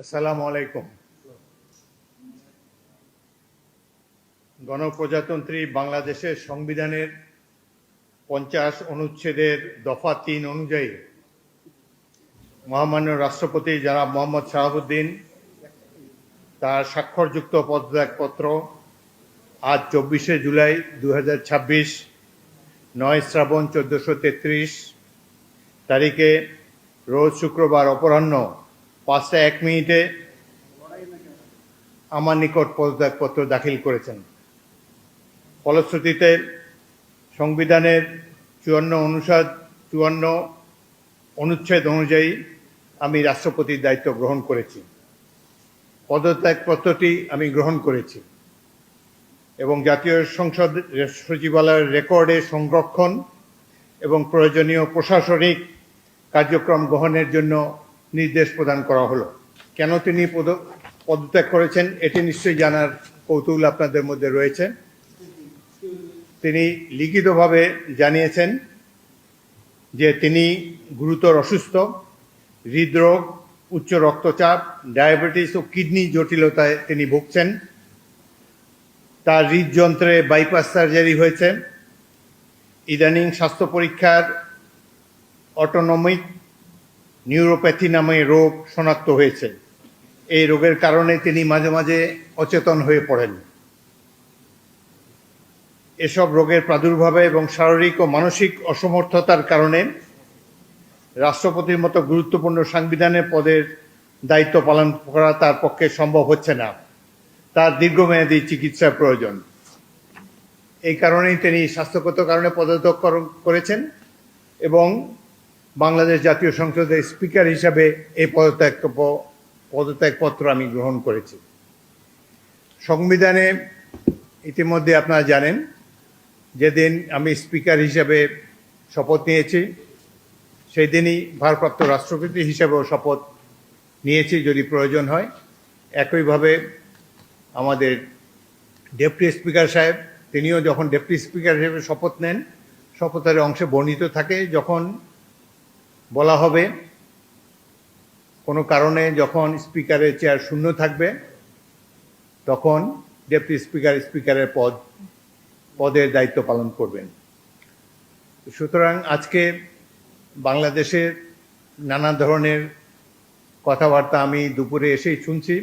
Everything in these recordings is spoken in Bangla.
আসসালামু আলাইকুম। গণপ্রজাতন্ত্রী বাংলাদেশের সংবিধানের 50 অনুচ্ছেদের দফা 3 অনুযায়ী মহামান্য রাষ্ট্রপতি জনাব মোহাম্মদ শাহাবুদ্দিন তার স্বাক্ষরযুক্ত পদত্যাগপত্র আজ 24শে জুলাই 2026 9 শ্রাবণ 1433 তারিখে রোজ শুক্রবার অপরাহ্ন 5টা 1 মিনিটে আমার নিকট পদত্যাগপত্র দাখিল করেছেন। ফলশ্রুতিতে সংবিধানের 54 অনুচ্ছেদ অনুযায়ী আমি রাষ্ট্রপতির দায়িত্ব গ্রহণ করেছি। পদত্যাগপত্রটি আমি গ্রহণ করেছি এবং জাতীয় সংসদ সচিবালয়ের রেকর্ডে সংরক্ষণ এবং প্রয়োজনীয় প্রশাসনিক কার্যক্রম গ্রহণের জন্য নির্দেশ প্রদান করা হলো। কেন তিনি পদত্যাগ করেছেন এটি নিশ্চয়ই জানার কৌতূহল আপনাদের মধ্যে রয়েছে। তিনি লিখিতভাবে জানিয়েছেন যে তিনি গুরুতর অসুস্থ, হৃদরোগ, উচ্চ রক্তচাপ, ডায়াবেটিস ও কিডনি জটিলতায় তিনি ভুগছেন। তার হৃদযন্ত্রে বাইপাস সার্জারি হয়েছে। ইদানিং স্বাস্থ্য পরীক্ষার অটোনমিক নিউরোপ্যাথি নামে রোগ শনাক্ত হয়েছে। এই রোগের কারণে তিনি মাঝে মাঝে অচেতন হয়ে পড়েন। এসব রোগের প্রাদুর্ভাবে এবং শারীরিক ও মানসিক অসমর্থতার কারণে রাষ্ট্রপতির মতো গুরুত্বপূর্ণ সাংবিধানিক পদের দায়িত্ব পালন করা তার পক্ষে সম্ভব হচ্ছে না। তার দীর্ঘমেয়াদী চিকিৎসার প্রয়োজন। এই কারণেই তিনি স্বাস্থ্যগত কারণে পদত্যাগ করেছেন এবং বাংলাদেশ জাতীয় সংসদের স্পিকার হিসাবে এই পদত্যাগপত্র আমি গ্রহণ করেছি। সংবিধানে ইতিমধ্যে আপনারা জানেন যেদিন আমি স্পিকার হিসাবে শপথ নিয়েছি সেই দিনই ভারপ্রাপ্ত রাষ্ট্রপতি হিসাবেও শপথ নিয়েছি যদি প্রয়োজন হয়। একইভাবে আমাদের ডেপুটি স্পিকার সাহেব তিনিও যখন ডেপুটি স্পিকার হিসেবে শপথ নেন শপথের অংশে বর্ণিত থাকে যখন বলা হবে কোনো কারণে যখন স্পিকারের চেয়ার শূন্য থাকবে তখন ডেপুটি স্পিকারের পদের দায়িত্ব পালন করবেন। সুতরাং আজকে বাংলাদেশের নানা ধরনের কথাবার্তা আমি দুপুরে এসেই শুনছি।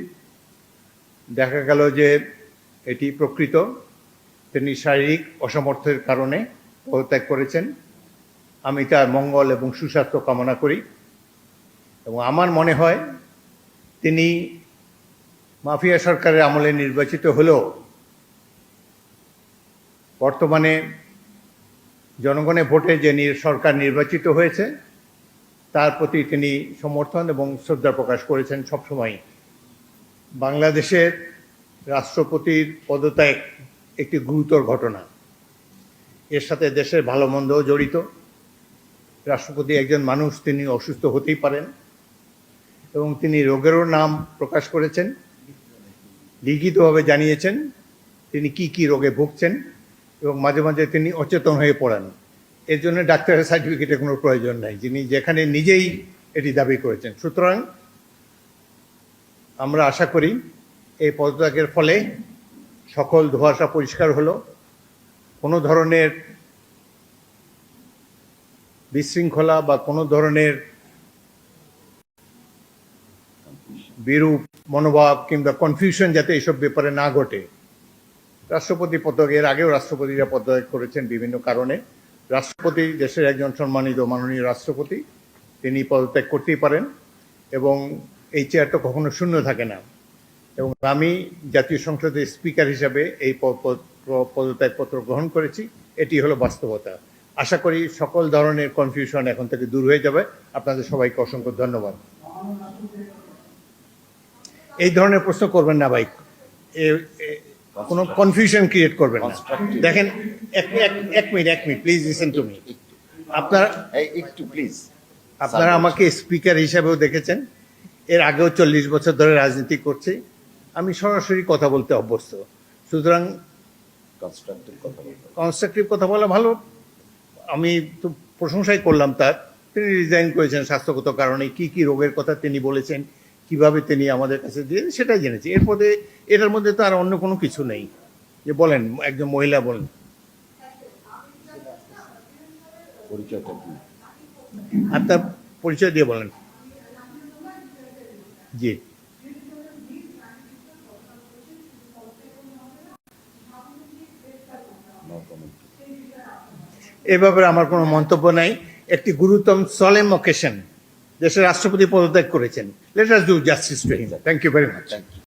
দেখা গেল যে এটি প্রকৃত। তিনি শারীরিক অসমর্থের কারণে পদত্যাগ করেছেন। আমি তার মঙ্গল এবং সুস্বাস্থ্য কামনা করি এবং আমার মনে হয় তিনি মাফিয়া সরকারের আমলে নির্বাচিত হলেও বর্তমানে জনগণের ভোটে যে সরকার নির্বাচিত হয়েছে তার প্রতি তিনি সমর্থন এবং শ্রদ্ধা প্রকাশ করেছেন সবসময়। বাংলাদেশের রাষ্ট্রপতির পদত্যাগ একটি গুরুতর ঘটনা। এর সাথে দেশের ভালো মন্দও জড়িত। রাষ্ট্রপতি একজন মানুষ, তিনি অসুস্থ হতেই পারেন এবং তিনি রোগেরও নাম প্রকাশ করেছেন, লিখিতভাবে জানিয়েছেন তিনি কি রোগে ভুগছেন এবং মাঝে মাঝে তিনি অচেতন হয়ে পড়েন। এর জন্য ডাক্তারের সার্টিফিকেটের কোনো প্রয়োজন নাই, যিনি যেখানে নিজেই এটি দাবি করেছেন। সুতরাং আমরা আশা করি এই পদত্যাগের ফলে সকল ধোঁয়াশা পরিষ্কার হলো। কোনো ধরনের বিশৃঙ্খলা বা কোনো ধরনের বিরূপ মনোভাব কিংবা কনফিউশন যাতে এসব ব্যাপারে না ঘটে। রাষ্ট্রপতি পদত্যাগ, এর আগেও রাষ্ট্রপতিরা পদত্যাগ করেছেন বিভিন্ন কারণে। রাষ্ট্রপতি দেশের একজন সম্মানিত মাননীয় রাষ্ট্রপতি, তিনি পদত্যাগ করতেই পারেন এবং এই চেয়ারটা কখনো শূন্য থাকে না। এবং আমি জাতীয় সংসদের স্পিকার হিসাবে এই পদত্যাগপত্র গ্রহণ করেছি। এটি হলো বাস্তবতা। আশা করি সকল ধরনের কনফিউশন এখন থেকে দূর হয়ে যাবে। আপনাদের সবাইকে অসংখ্য ধন্যবাদ। এই ধরনের প্রশ্ন করবেন না ভাই, কোনো কনফিউশন ক্রিয়েট করবেন না। দেখেন এক minute please listen to me. আপনারা আমাকে স্পিকার হিসাবেও দেখেছেন, এর আগেও 40 বছর ধরে রাজনীতি করছি। আমি সরাসরি কথা বলতে অভ্যস্ত। সুতরাং কনস্ট্রাকটিভ কথা বলা ভালো। আমি তো প্রশংসাই করলাম তার। তিনি রিজাইন করেছেন স্বাস্থ্যগত কারণে। কি রোগের কথা তিনি বলেছেন, কিভাবে তিনি আমাদের কাছে দিয়ে সেটাই জেনেছি। এরপরে এটার মধ্যে তো আর অন্য কোনো কিছু নেই। যে বলেন, একজন মহিলা বলেন। পরিচয়টা কি? আপনার পরিচয় দিয়ে বলেন। জি, নো কমেন্ট। এ ব্যাপারে আমার কোনো মন্তব্য নাই। একটি গুরুতম সলেম অকেশন, দেশের রাষ্ট্রপতি পদত্যাগ করেছেন। Let us do justice to him. Thank you very much. Thank you.